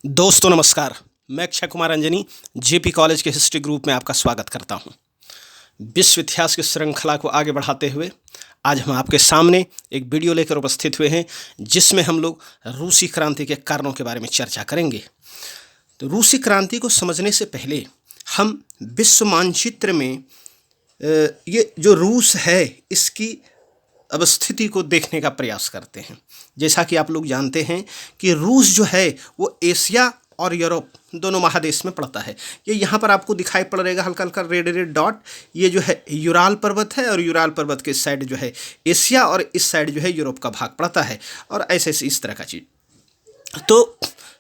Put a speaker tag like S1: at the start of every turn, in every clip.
S1: दोस्तों नमस्कार। मैं अक्षय कुमार अंजनी जेपी कॉलेज के हिस्ट्री ग्रुप में आपका स्वागत करता हूं। विश्व इतिहास की श्रृंखला को आगे बढ़ाते हुए आज हम आपके सामने एक वीडियो लेकर उपस्थित हुए हैं, जिसमें हम लोग रूसी क्रांति के कारणों के बारे में चर्चा करेंगे। तो रूसी क्रांति को समझने से पहले हम विश्व मानचित्र में ये जो रूस है इसकी अवस्थिति को देखने का प्रयास करते हैं। जैसा कि आप लोग जानते हैं कि रूस जो है वो एशिया और यूरोप दोनों महादेश में पड़ता है। ये यहाँ पर आपको दिखाई पड़ रहेगा हल्का हल्का रेड रेड डॉट। ये जो है यूराल पर्वत है और यूराल पर्वत के साइड जो है एशिया और इस साइड जो है यूरोप का भाग पड़ता है, और ऐसे ऐसे इस तरह का चीज़। तो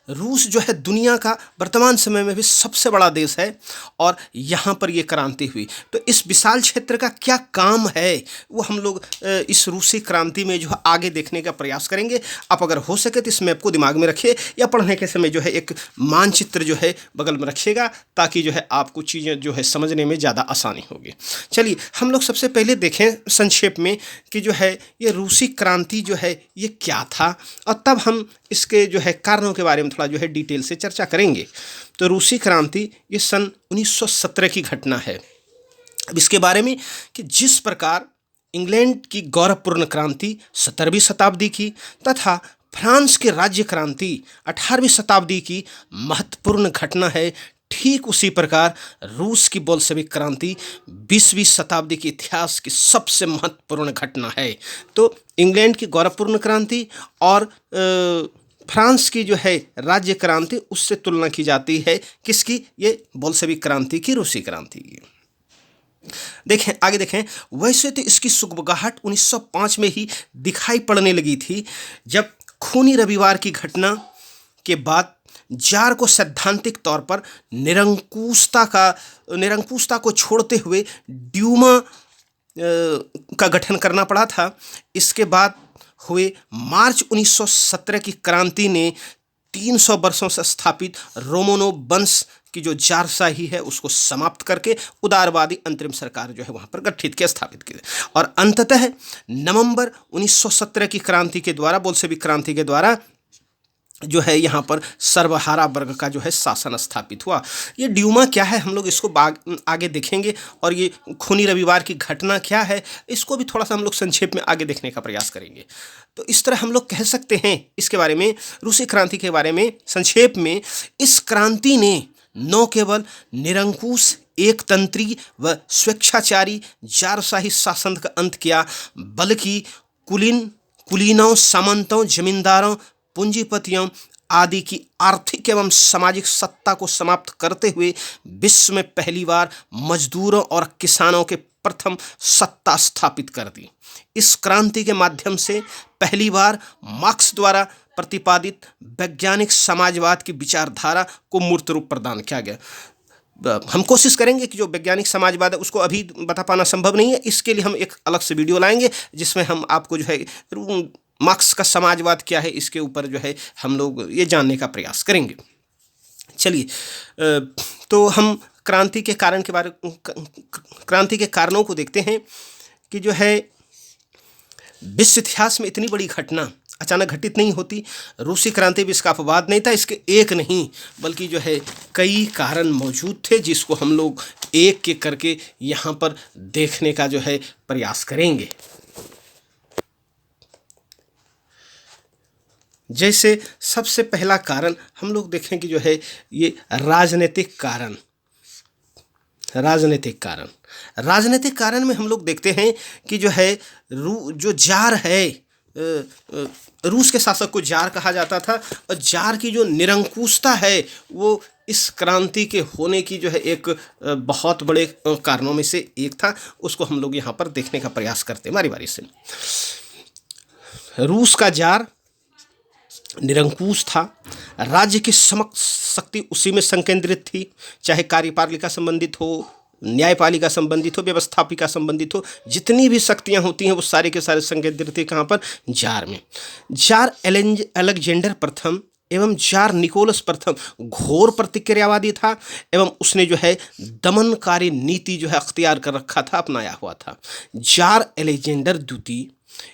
S1: रूस जो है दुनिया का वर्तमान समय में भी सबसे बड़ा देश है और यहाँ पर ये क्रांति हुई। तो इस विशाल क्षेत्र का क्या काम है वो हम लोग इस रूसी क्रांति में जो है आगे देखने का प्रयास करेंगे। आप अगर हो सके तो इस मैप को दिमाग में रखिए या पढ़ने के समय जो है एक मानचित्र जो है बगल में रखिएगा, ताकि जो है आपको चीज़ें जो है समझने में ज़्यादा आसानी होगी। चलिए हम लोग सबसे पहले देखें संक्षेप में कि जो है ये रूसी क्रांति जो है ये क्या था, और तब हम इसके जो है कारणों के बारे में थोड़ा जो है डिटेल से चर्चा करेंगे। तो रूसी क्रांति ये सन 1917 की घटना है। अब इसके बारे में कि जिस प्रकार इंग्लैंड की गौरवपूर्ण क्रांति 17वीं शताब्दी की तथा फ्रांस की राज्य क्रांति 18वीं शताब्दी की महत्वपूर्ण घटना है, ठीक उसी प्रकार रूस की बोल्शेविक क्रांति 20वीं शताब्दी के इतिहास की सबसे महत्वपूर्ण घटना है। तो इंग्लैंड की गौरवपूर्ण क्रांति और फ्रांस की जो है राज्य क्रांति उससे तुलना की जाती है किसकी? ये बोल्शेविक क्रांति की, रूसी क्रांति की। देखें आगे देखें। वैसे तो इसकी सुगबुगाहट 1905 में ही दिखाई पड़ने लगी थी, जब खूनी रविवार की घटना के बाद जार को सैद्धांतिक तौर पर निरंकुशता को छोड़ते हुए ड्यूमा का गठन करना पड़ा था। इसके बाद हुए मार्च 1917 की क्रांति ने 300 वर्षों से स्थापित रोमानोव वंश की जो जारशाही है उसको समाप्त करके उदारवादी अंतरिम सरकार जो है वहाँ पर गठित किया, स्थापित की, और अंततः नवंबर 1917 की क्रांति के द्वारा, बोल्शेविक क्रांति के द्वारा जो है यहाँ पर सर्वहारा वर्ग का जो है शासन स्थापित हुआ। ये ड्यूमा क्या है हम लोग इसको आगे देखेंगे, और ये खूनी रविवार की घटना क्या है इसको भी थोड़ा सा हम लोग संक्षेप में आगे देखने का प्रयास करेंगे। तो इस तरह हम लोग कह सकते हैं इसके बारे में, रूसी क्रांति के बारे में संक्षेप में, इस क्रांति ने न केवल निरंकुश एकतंत्री व स्वेच्छाचारी जारशाही शासन का अंत किया, बल्कि कुलीनों, सामंतों, जमींदारों, पूंजीपतियों आदि की आर्थिक एवं सामाजिक सत्ता को समाप्त करते हुए विश्व में पहली बार मजदूरों और किसानों के प्रथम सत्ता स्थापित कर दी। इस क्रांति के माध्यम से पहली बार मार्क्स द्वारा प्रतिपादित वैज्ञानिक समाजवाद की विचारधारा को मूर्त रूप प्रदान किया गया। हम कोशिश करेंगे कि जो वैज्ञानिक समाजवाद है उसको अभी बता पाना संभव नहीं है, इसके लिए हम एक अलग से वीडियो लाएंगे जिसमें हम आपको जो है मार्क्स का समाजवाद क्या है इसके ऊपर जो है हम लोग ये जानने का प्रयास करेंगे। चलिए तो हम क्रांति के कारणों को देखते हैं कि जो है विश्व इतिहास में इतनी बड़ी घटना अचानक घटित नहीं होती। रूसी क्रांति भी इसका अपवाद नहीं था। इसके एक नहीं बल्कि जो है कई कारण मौजूद थे, जिसको हम लोग एक एक करके यहाँ पर देखने का जो है प्रयास करेंगे। जैसे सबसे पहला कारण हम लोग देखें कि जो है ये राजनीतिक कारण में हम लोग देखते हैं कि जो है जो जार है, रूस के शासक को जार कहा जाता था, और जार की जो निरंकुशता है वो इस क्रांति के होने की जो है एक बहुत बड़े कारणों में से एक था। उसको हम लोग यहाँ पर देखने का प्रयास करते हैं बारी बारी से। रूस का जार निरंकुश था, राज्य की समस्त शक्ति उसी में संकेंद्रित थी, चाहे कार्यपालिका संबंधित हो, न्यायपालिका संबंधित हो, व्यवस्थापिका संबंधित हो, जितनी भी शक्तियां होती हैं वो सारे के सारे संकेंद्रित थे कहाँ पर? जार में। जार अलेक्जेंडर प्रथम एवं जार निकोलस प्रथम घोर प्रतिक्रियावादी था एवं उसने जो है दमनकारी नीति जो है अख्तियार कर रखा था, अपनाया हुआ था। जार अलेक्जेंडर द्वितीय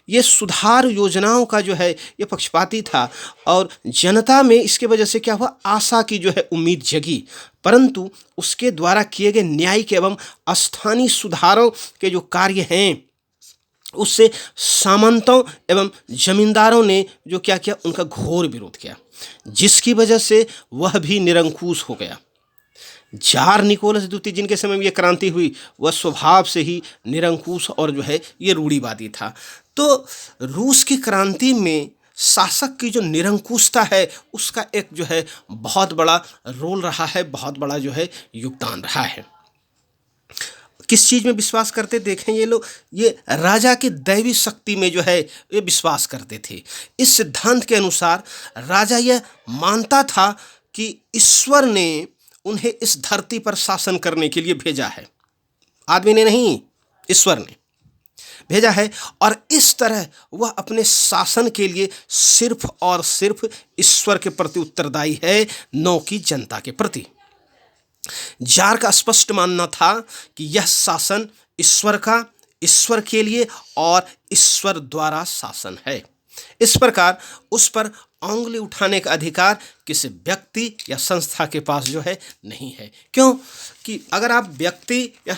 S1: ये सुधार योजनाओं का जो है ये पक्षपाती था और जनता में इसके वजह से क्या हुआ, आशा की जो है उम्मीद जगी। परंतु उसके द्वारा किए गए न्यायिक एवं स्थानीय सुधारों के जो कार्य हैं उससे सामंतों एवं जमींदारों ने जो क्या किया, उनका घोर विरोध किया, जिसकी वजह से वह भी निरंकुश हो गया। जार निकोलस द्वितीय जिनके समय में ये क्रांति हुई वह स्वभाव से ही निरंकुश और जो है ये रूढ़िवादी था। तो रूस की क्रांति में शासक की जो निरंकुशता है उसका एक जो है बहुत बड़ा रोल रहा है, बहुत बड़ा जो है योगदान रहा है। किस चीज़ में विश्वास करते देखें ये लोग, ये राजा की दैवी शक्ति में जो है ये विश्वास करते थे। इस सिद्धांत के अनुसार राजा यह मानता था कि ईश्वर ने उन्हें इस धरती पर शासन करने के लिए भेजा है, आदमी ने नहीं, ईश्वर ने भेजा है, और इस तरह वह अपने शासन के लिए सिर्फ और सिर्फ ईश्वर के प्रति उत्तरदायी है, न कि जनता के प्रति। जार का स्पष्ट मानना था कि यह शासन ईश्वर का, ईश्वर के लिए और ईश्वर द्वारा शासन है। इस प्रकार उस पर उंगली उठाने का अधिकार किसी व्यक्ति या संस्था के पास जो है नहीं है। क्यों कि अगर आप व्यक्ति या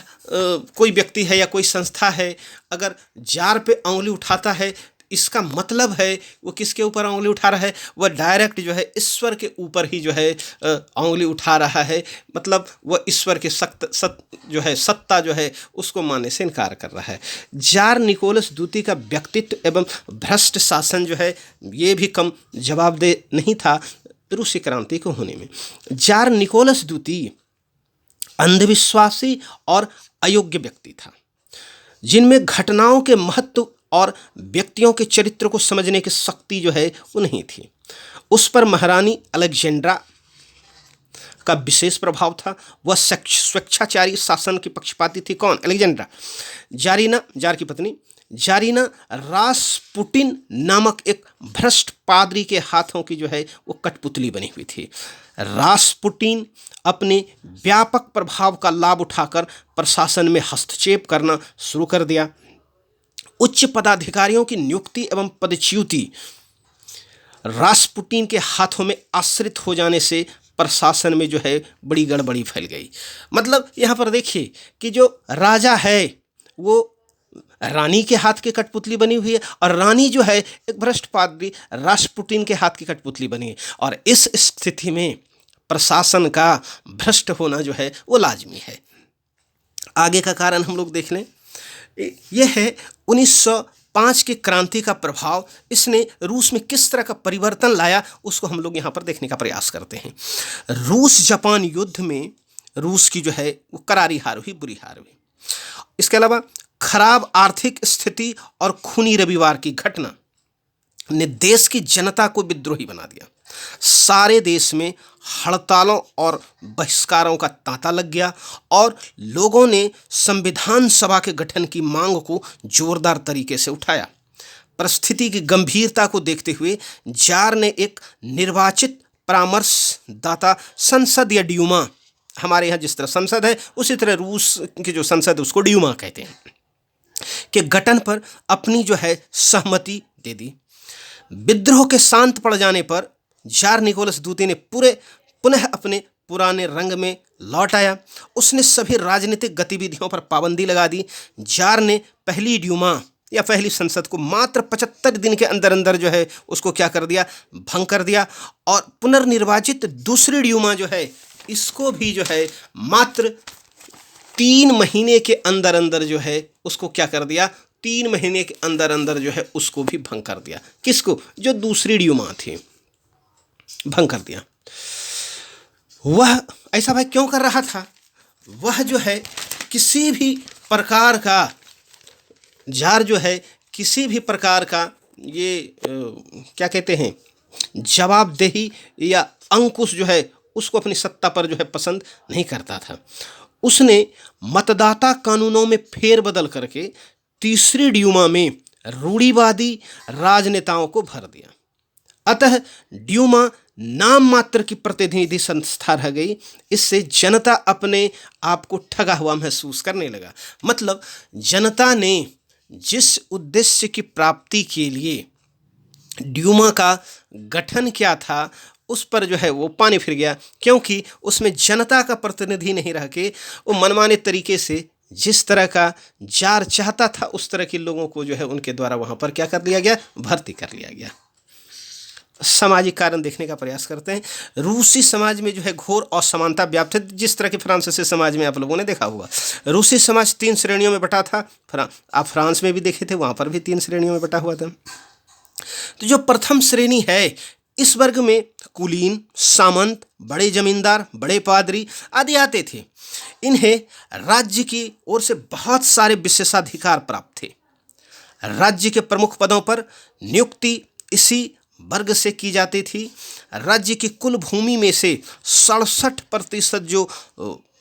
S1: कोई व्यक्ति है या कोई संस्था है अगर जार पे उंगली उठाता है, इसका मतलब है वो किसके ऊपर उंगली उठा रहा है, वह डायरेक्ट जो है ईश्वर के ऊपर ही जो है उंगली उठा रहा है। मतलब वह ईश्वर के सत्ता जो है उसको मानने से इनकार कर रहा है। जार निकोलस द्वितीय का व्यक्तित्व एवं भ्रष्ट शासन जो है ये भी कम जवाबदेह नहीं था रूसी क्रांति को होने में। जार निकोलस द्वितीय अंधविश्वासी और अयोग्य व्यक्ति था, जिनमें घटनाओं के महत्व और व्यक्तियों के चरित्र को समझने की शक्ति जो है वो नहीं थी। उस पर महारानी अलेक्जेंड्रा का विशेष प्रभाव था। वह स्वेच्छाचारी शासन की पक्षपाती थी। कौन? अलेक्जेंड्रा। जारीना, जार की पत्नी जारीना रासपुटिन नामक एक भ्रष्ट पादरी के हाथों की जो है वो कठपुतली बनी हुई थी। रासपुटिन अपने व्यापक प्रभाव का लाभ उठाकर प्रशासन में हस्तक्षेप करना शुरू कर दिया। उच्च पदाधिकारियों की नियुक्ति एवं पदच्युति रासपुटिन के हाथों में आश्रित हो जाने से प्रशासन में जो है बड़ी गड़बड़ी फैल गई। मतलब यहाँ पर देखिए कि जो राजा है वो रानी के हाथ की कठपुतली बनी हुई है और रानी जो है एक भ्रष्ट पादरी रासपुटिन के हाथ की कठपुतली बनी है, और इस स्थिति में प्रशासन का भ्रष्ट होना जो है वो लाजमी है। आगे का कारण हम लोग देख लें। यह है 1905 की क्रांति का प्रभाव, इसने रूस में किस तरह का परिवर्तन लाया उसको हम लोग यहाँ पर देखने का प्रयास करते हैं। रूस जापान युद्ध में रूस की जो है वो करारी हार हुई, बुरी हार हुई। इसके अलावा खराब आर्थिक स्थिति और खूनी रविवार की घटना ने देश की जनता को विद्रोही बना दिया। सारे देश में हड़तालों और बहिष्कारों का तांता लग गया और लोगों ने संविधान सभा के गठन की मांग को जोरदार तरीके से उठाया। परिस्थिति की गंभीरता को देखते हुए जार ने एक निर्वाचित परामर्शदाता संसद या ड्यूमा, हमारे यहाँ जिस तरह संसद है उसी तरह रूस की जो संसद है उसको ड्यूमा कहते हैं, के गठन पर अपनी जो है सहमति दे दी। विद्रोह के शांत पड़ जाने पर जार निकोलस द्वितीय ने पुनः अपने पुराने रंग में लौट आया। उसने सभी राजनीतिक गतिविधियों पर पाबंदी लगा दी। जार ने पहली ड्यूमा या पहली संसद को मात्र 75 दिन के अंदर अंदर जो है उसको क्या कर दिया, भंग कर दिया, और पुनर्निर्वाचित दूसरी ड्यूमा जो है इसको भी जो है मात्र 3 महीने के अंदर अंदर जो है उसको क्या कर दिया, 3 महीने के अंदर अंदर जो है उसको भी भंग कर दिया। किसको? जो दूसरी ड्यूमा थी, भंग कर दिया। वह ऐसा भाई क्यों कर रहा था? वह जो है किसी भी प्रकार का जार जो है किसी भी प्रकार का ये क्या कहते हैं जवाबदेही या अंकुश जो है उसको अपनी सत्ता पर जो है पसंद नहीं करता था। उसने मतदाता कानूनों में फेरबदल करके तीसरी ड्यूमा में रूढ़िवादी राजनेताओं को भर दिया। अतः ड्यूमा नाम मात्र की प्रतिनिधि संस्था रह गई। इससे जनता अपने आप को ठगा हुआ महसूस करने लगा। मतलब जनता ने जिस उद्देश्य की प्राप्ति के लिए ड्यूमा का गठन किया था उस पर जो है वो पानी फिर गया, क्योंकि उसमें जनता का प्रतिनिधि नहीं रह के वो मनमाने तरीके से जिस तरह का जार चाहता था उस तरह के लोगों को जो है उनके द्वारा वहाँ पर क्या कर लिया गया, भर्ती कर लिया गया। सामाजिक कारण देखने का प्रयास करते हैं। रूसी समाज में जो है घोर असमानता व्याप्त है, जिस तरह के फ्रांसीसी समाज में आप लोगों ने देखा होगा। रूसी समाज 3 श्रेणियों में बटा था। आप फ्रांस में भी देखे थे, वहाँ पर भी 3 श्रेणियों में बटा हुआ था। तो जो प्रथम श्रेणी है, इस वर्ग में कुलीन, सामंत, बड़े जमींदार, बड़े पादरी आदि आते थे। इन्हें राज्य की ओर से बहुत सारे विशेषाधिकार प्राप्त थे। राज्य के प्रमुख पदों पर नियुक्ति इसी वर्ग से की जाती थी। राज्य की कुल भूमि में से 67% जो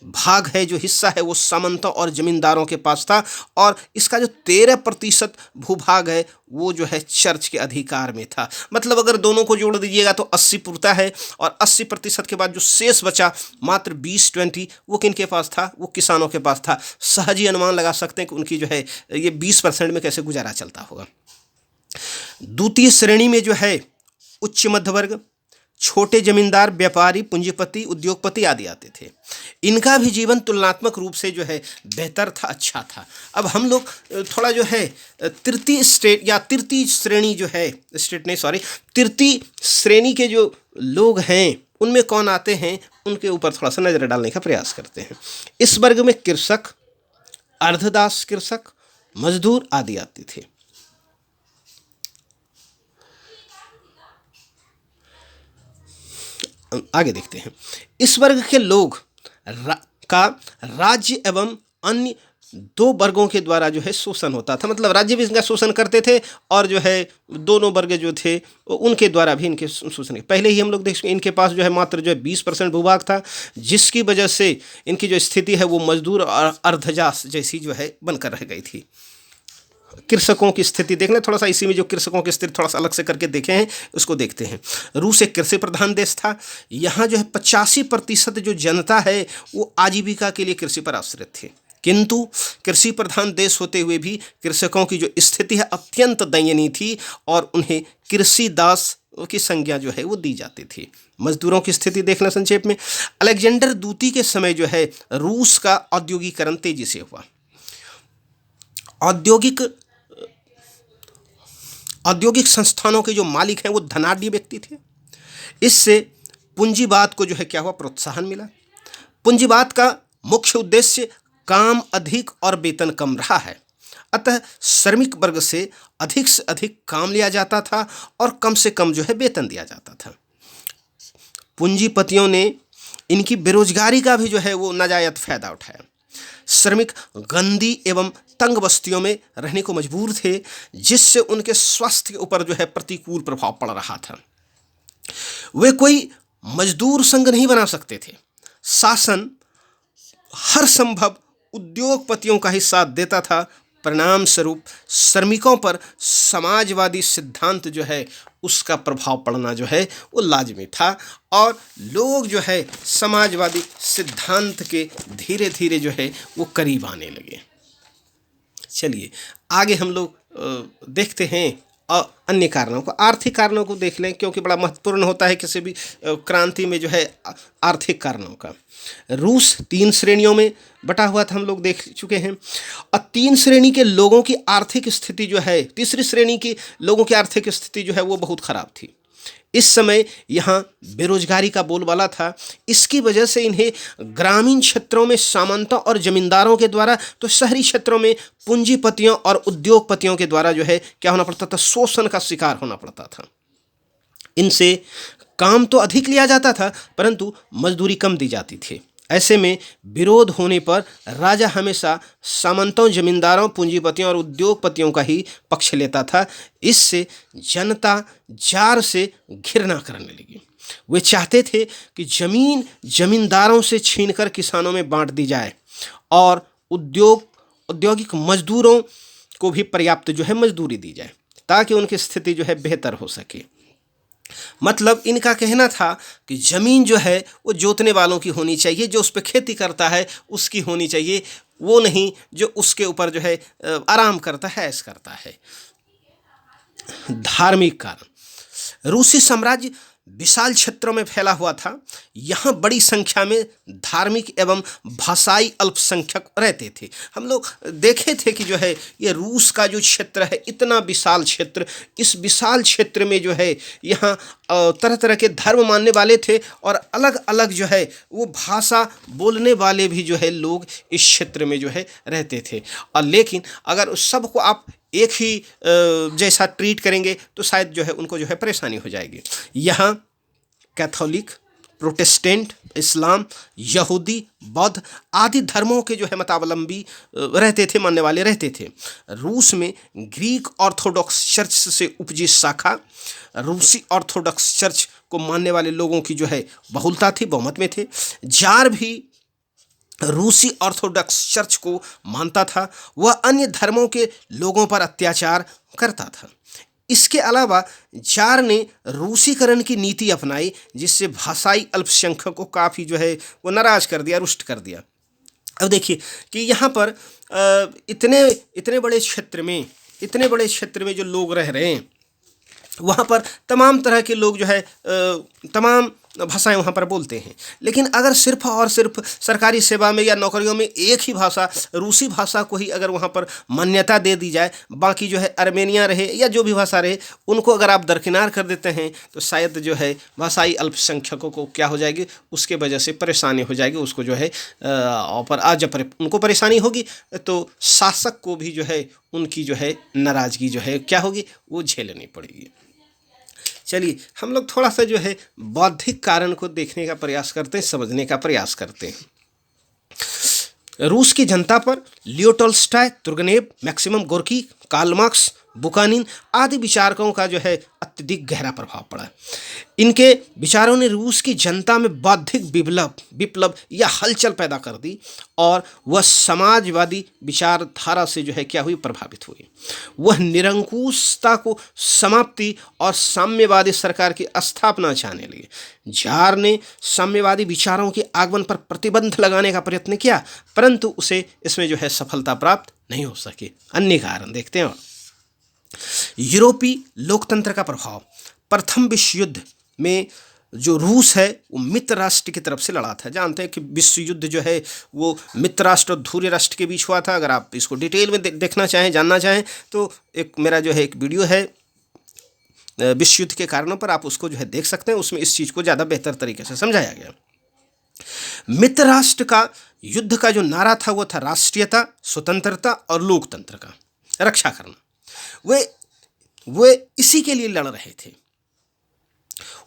S1: भाग है, जो हिस्सा है, वो सामंतों और जमींदारों के पास था, और इसका जो 13% भूभाग है वो जो है चर्च के अधिकार में था। मतलब अगर दोनों को जोड़ दीजिएगा तो 80 पूर्ता है, और 80% के बाद जो शेष बचा मात्र 20 वो किनके पास था, वो किसानों के पास था। सहज ही अनुमान लगा सकते हैं कि उनकी जो है ये 20% में कैसे गुजारा चलता होगा। द्वितीय श्रेणी में जो है उच्च मध्य वर्ग, छोटे जमींदार, व्यापारी, पूंजीपति, उद्योगपति आदि आते थे। इनका भी जीवन तुलनात्मक रूप से जो है बेहतर था, अच्छा था। अब हम लोग थोड़ा जो है तृतीय श्रेणी के जो लोग हैं उनमें कौन आते हैं, उनके ऊपर थोड़ा सा नज़र डालने का प्रयास करते हैं। इस वर्ग में कृषक, अर्धदास कृषक, मजदूर आदि आते थे। आगे देखते हैं। इस वर्ग के लोग का राज्य एवं अन्य 2 वर्गों के द्वारा जो है शोषण होता था। मतलब राज्य भी इनका शोषण करते थे, और जो है दोनों वर्ग जो थे उनके द्वारा भी इनके शोषण। पहले ही हम लोग देख, इनके पास जो है मात्र जो है 20% भूभाग था, जिसकी वजह से इनकी जो स्थिति है वो मजदूर और अर्धजास जैसी जो है बनकर रह गई थी। कृषकों की स्थिति देख लें थोड़ा सा, इसी में जो कृषकों की स्थिति थोड़ा सा अलग से करके देखे हैं उसको देखते हैं। रूस एक कृषि प्रधान देश था। यहाँ जो है 85% जो जनता है वो आजीविका के लिए कृषि पर आश्रित थे, किंतु कृषि प्रधान देश होते हुए भी कृषकों की जो स्थिति है अत्यंत दयनीय थी, और उन्हें कृषि दास की संज्ञा जो है वो दी जाती थी। मजदूरों की स्थिति देखना संक्षेप में। अलेक्जेंडर द्वितीय के समय जो है रूस का औद्योगिकरण तेजी से हुआ। औद्योगिक संस्थानों के जो मालिक हैं वो धनाढ्य व्यक्ति थे। इससे पूंजीवाद को जो है क्या हुआ, प्रोत्साहन मिला। पूंजीवाद का मुख्य उद्देश्य काम अधिक और वेतन कम रहा है, अतः श्रमिक वर्ग से अधिक काम लिया जाता था और कम से कम जो है वेतन दिया जाता था। पूंजीपतियों ने इनकी बेरोजगारी का भी जो है वो नाजायज फायदा उठाया। श्रमिक गंदी एवं तंग बस्तियों में रहने को मजबूर थे, जिससे उनके स्वास्थ्य के ऊपर जो है प्रतिकूल प्रभाव पड़ रहा था। वे कोई मजदूर संघ नहीं बना सकते थे। शासन हर संभव उद्योगपतियों का ही साथ देता था। परिणाम स्वरूप श्रमिकों पर समाजवादी सिद्धांत जो है उसका प्रभाव पड़ना जो है वो लाजमी था, और लोग जो है समाजवादी सिद्धांत के धीरे धीरे जो है वो करीब आने लगे। चलिए आगे हम लोग देखते हैं अन्य कारणों को। आर्थिक कारणों को देख लें, क्योंकि बड़ा महत्वपूर्ण होता है किसी भी क्रांति में जो है आर्थिक कारणों का। रूस 3 श्रेणियों में बटा हुआ था, हम लोग देख चुके हैं। और 3 श्रेणी के लोगों की आर्थिक स्थिति जो है, तीसरी श्रेणी के लोगों की आर्थिक स्थिति जो है वो बहुत खराब थी। इस समय यहाँ बेरोजगारी का बोलबाला था। इसकी वजह से इन्हें ग्रामीण क्षेत्रों में सामंतों और जमींदारों के द्वारा, तो शहरी क्षेत्रों में पूंजीपतियों और उद्योगपतियों के द्वारा जो है क्या होना पड़ता था, शोषण का शिकार होना पड़ता था। इनसे काम तो अधिक लिया जाता था परंतु मजदूरी कम दी जाती थी। ऐसे में विरोध होने पर राजा हमेशा सामंतों, जमींदारों, पूंजीपतियों और उद्योगपतियों का ही पक्ष लेता था। इससे जनता जार से घृणा करने लगी। वे चाहते थे कि जमीन जमींदारों से छीनकर किसानों में बांट दी जाए और औद्योगिक मजदूरों को भी पर्याप्त जो है मजदूरी दी जाए, ताकि उनकी स्थिति जो है बेहतर हो सके। मतलब इनका कहना था कि ज़मीन जो है वो जोतने वालों की होनी चाहिए, जो उस पर खेती करता है उसकी होनी चाहिए, वो नहीं जो उसके ऊपर जो है आराम करता है, ऐसा करता है। धार्मिक कारण, रूसी साम्राज्य विशाल क्षेत्रों में फैला हुआ था। यहाँ बड़ी संख्या में धार्मिक एवं भाषाई अल्पसंख्यक रहते थे। हम लोग देखे थे कि जो है ये रूस का जो क्षेत्र है, इतना विशाल क्षेत्र, इस विशाल क्षेत्र में जो है यहाँ तरह तरह के धर्म मानने वाले थे और अलग अलग जो है वो भाषा बोलने वाले भी जो है लोग इस क्षेत्र में जो है रहते थे। और लेकिन अगर उस सबको आप एक ही जैसा ट्रीट करेंगे तो शायद जो है उनको जो है परेशानी हो जाएगी। यहाँ कैथोलिक, प्रोटेस्टेंट, इस्लाम, यहूदी, बौद्ध आदि धर्मों के जो है मतावलंबी रहते थे, मानने वाले रहते थे। रूस में ग्रीक ऑर्थोडॉक्स चर्च से उपजी शाखा, रूसी ऑर्थोडॉक्स चर्च को मानने वाले लोगों की जो है बहुलता थी, बहुमत में थे। जार भी रूसी ऑर्थोडॉक्स चर्च को मानता था, वह अन्य धर्मों के लोगों पर अत्याचार करता था। इसके अलावा जार ने रूसीकरण की नीति अपनाई, जिससे भाषाई अल्पसंख्यकों को काफ़ी जो है वो नाराज कर दिया, रुष्ट कर दिया। अब देखिए कि यहाँ पर इतने बड़े क्षेत्र में जो लोग रह रहे हैं, वहाँ पर तमाम तरह के लोग जो है तमाम भाषाएं वहाँ पर बोलते हैं। लेकिन अगर सिर्फ और सिर्फ सरकारी सेवा में या नौकरियों में एक ही भाषा, रूसी भाषा को ही अगर वहाँ पर मान्यता दे दी जाए, बाकी जो है अर्मेनिया रहे या जो भी भाषा रहे उनको अगर आप दरकिनार कर देते हैं, तो शायद जो है भाषाई अल्पसंख्यकों को क्या हो जाएगी, उसके वजह से परेशानी हो जाएगी। उसको जो है और आज जब उनको परेशानी होगी तो शासक को भी जो है उनकी जो है नाराज़गी जो है क्या होगी, वो झेलनी पड़ेगी। चलिए हम लोग थोड़ा सा जो है बौद्धिक कारण को देखने का प्रयास करते हैं, समझने का प्रयास करते हैं। रूस की जनता पर Leo Tolstoy, Turgenev, maximum Gorky, Karl Marx, Bakunin आदि विचारकों का जो है अत्यधिक गहरा प्रभाव पड़ा। इनके विचारों ने रूस की जनता में बौद्धिक विप्लव या हलचल पैदा कर दी और वह समाजवादी विचारधारा से जो है क्या हुई, प्रभावित हुई। वह निरंकुशता को समाप्ति और साम्यवादी सरकार की स्थापना चाहने लगे। जार ने साम्यवादी विचारों के आगमन पर प्रतिबंध लगाने का प्रयत्न किया, परंतु उसे इसमें जो है सफलता प्राप्त नहीं हो सकी। अन्य कारण देखते हैं। यूरोपीय लोकतंत्र का प्रभाव, प्रथम विश्व युद्ध में जो रूस है वो मित्र राष्ट्र की तरफ से लड़ा था। जानते हैं कि विश्व युद्ध जो है वो मित्र राष्ट्र और धुर्य राष्ट्र के बीच हुआ था। अगर आप इसको डिटेल में देखना चाहें, जानना चाहें, तो एक मेरा जो है एक वीडियो है विश्व युद्ध के कारणों पर, आप उसको जो है देख सकते हैं। उसमें इस चीज़ को ज़्यादा बेहतर तरीके से समझाया गया। मित्र राष्ट्र का युद्ध का जो नारा था वो था राष्ट्रीयता, स्वतंत्रता और लोकतंत्र का रक्षा करना। वे इसी के लिए लड़ रहे थे।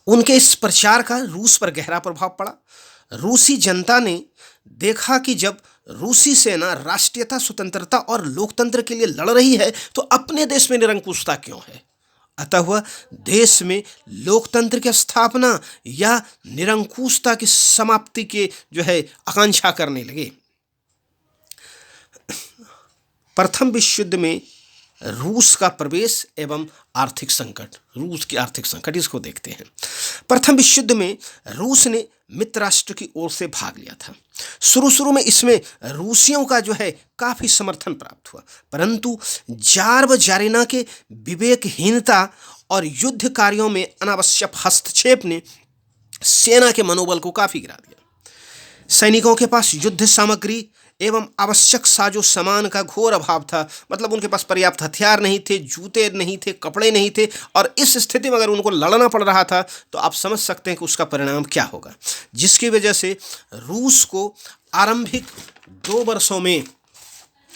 S1: उनके इस प्रचार का रूस पर गहरा प्रभाव पड़ा। रूसी जनता ने देखा कि जब रूसी सेना राष्ट्रीयता, स्वतंत्रता और लोकतंत्र के लिए लड़ रही है तो अपने देश में निरंकुशता क्यों है। अतः वह देश में लोकतंत्र की स्थापना या निरंकुशता की समाप्ति के जो है आकांक्षा करने लगे। प्रथम विश्व युद्ध में रूस का प्रवेश एवं आर्थिक संकट, रूस की आर्थिक संकट, इसको देखते हैं। प्रथम विश्व युद्ध में रूस ने मित्र राष्ट्र की ओर से भाग लिया था। शुरू में इसमें रूसियों का जो है काफ़ी समर्थन प्राप्त हुआ, परंतु जार व जारिना के विवेकहीनता और युद्ध कार्यों में अनावश्यक हस्तक्षेप ने सेना के मनोबल को काफ़ी गिरा दिया। सैनिकों के पास युद्ध सामग्री एवं आवश्यक साजो सामान का घोर अभाव था। मतलब उनके पास पर्याप्त हथियार नहीं थे, जूते नहीं थे, कपड़े नहीं थे, और इस स्थिति में अगर उनको लड़ना पड़ रहा था तो आप समझ सकते हैं कि उसका परिणाम क्या होगा, जिसकी वजह से रूस को आरंभिक 2 वर्षों में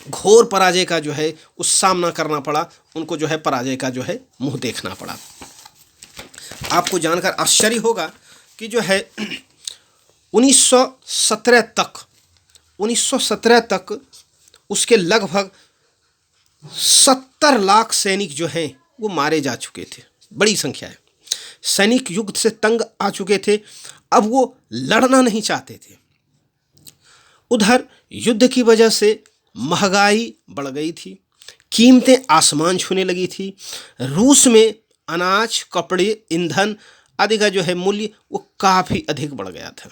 S1: घोर पराजय का जो है उस सामना करना पड़ा। उनको जो है पराजय का जो है मुंह देखना पड़ा। आपको जानकर आश्चर्य होगा कि जो है 1917 तक उसके लगभग 70 लाख सैनिक जो हैं वो मारे जा चुके थे। बड़ी संख्या है। सैनिक युद्ध से तंग आ चुके थे, अब वो लड़ना नहीं चाहते थे। उधर युद्ध की वजह से महंगाई बढ़ गई थी, कीमतें आसमान छूने लगी थी। रूस में अनाज, कपड़े, ईंधन आदि का जो है मूल्य वो काफ़ी अधिक बढ़ गया था,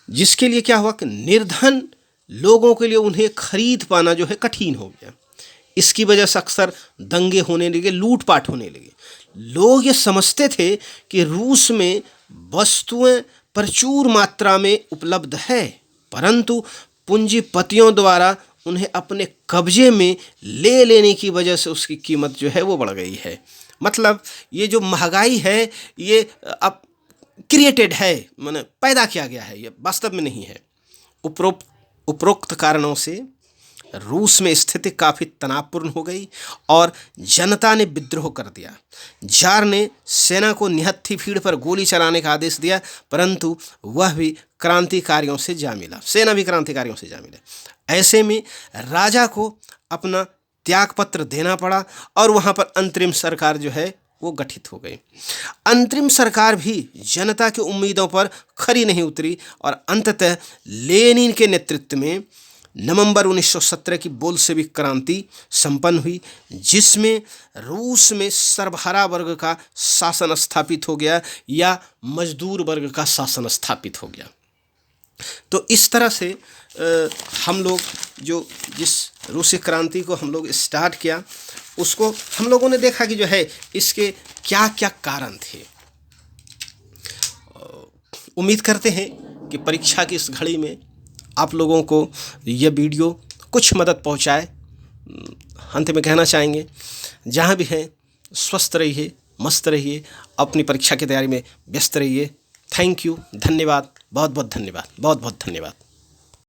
S1: जिसके लिए क्या हुआ कि निर्धन लोगों के लिए उन्हें खरीद पाना जो है कठिन हो गया। इसकी वजह से अक्सर दंगे होने लगे, लूटपाट होने लगे। लोग ये समझते थे कि रूस में वस्तुएं प्रचुर मात्रा में उपलब्ध है, परंतु पूंजीपतियों द्वारा उन्हें अपने कब्जे में ले लेने की वजह से उसकी कीमत जो है वो बढ़ गई है। मतलब ये जो महंगाई है ये अब क्रिएटेड है, माने पैदा किया गया है, ये वास्तव में नहीं है। उपरोक्त कारणों से रूस में स्थिति काफ़ी तनावपूर्ण हो गई और जनता ने विद्रोह कर दिया। जार ने सेना को निहत्थी भीड़ पर गोली चलाने का आदेश दिया, परंतु वह भी क्रांतिकारियों से जा मिला, सेना भी क्रांतिकारियों से जा मिला। ऐसे में राजा को अपना त्यागपत्र देना पड़ा और वहाँ पर अंतरिम सरकार जो है वो गठित हो गई। अंतरिम सरकार भी जनता की उम्मीदों पर खरी नहीं उतरी और अंततः लेनिन के नेतृत्व में नवंबर 1917 की बोल्शेविक क्रांति संपन्न हुई, जिसमें रूस में सर्वहारा वर्ग का शासन स्थापित हो गया या मजदूर वर्ग का शासन स्थापित हो गया। तो इस तरह से हम लोग जिस रूसी क्रांति को हम लोग स्टार्ट किया, उसको हम लोगों ने देखा कि जो है इसके क्या क्या कारण थे। उम्मीद करते हैं कि परीक्षा की इस घड़ी में आप लोगों को यह वीडियो कुछ मदद पहुंचाए। अंत में कहना चाहेंगे, जहां भी हैं स्वस्थ रहिए, मस्त रहिए, अपनी परीक्षा की तैयारी में व्यस्त रहिए। थैंक यू, धन्यवाद, बहुत बहुत धन्यवाद, बहुत बहुत धन्यवाद।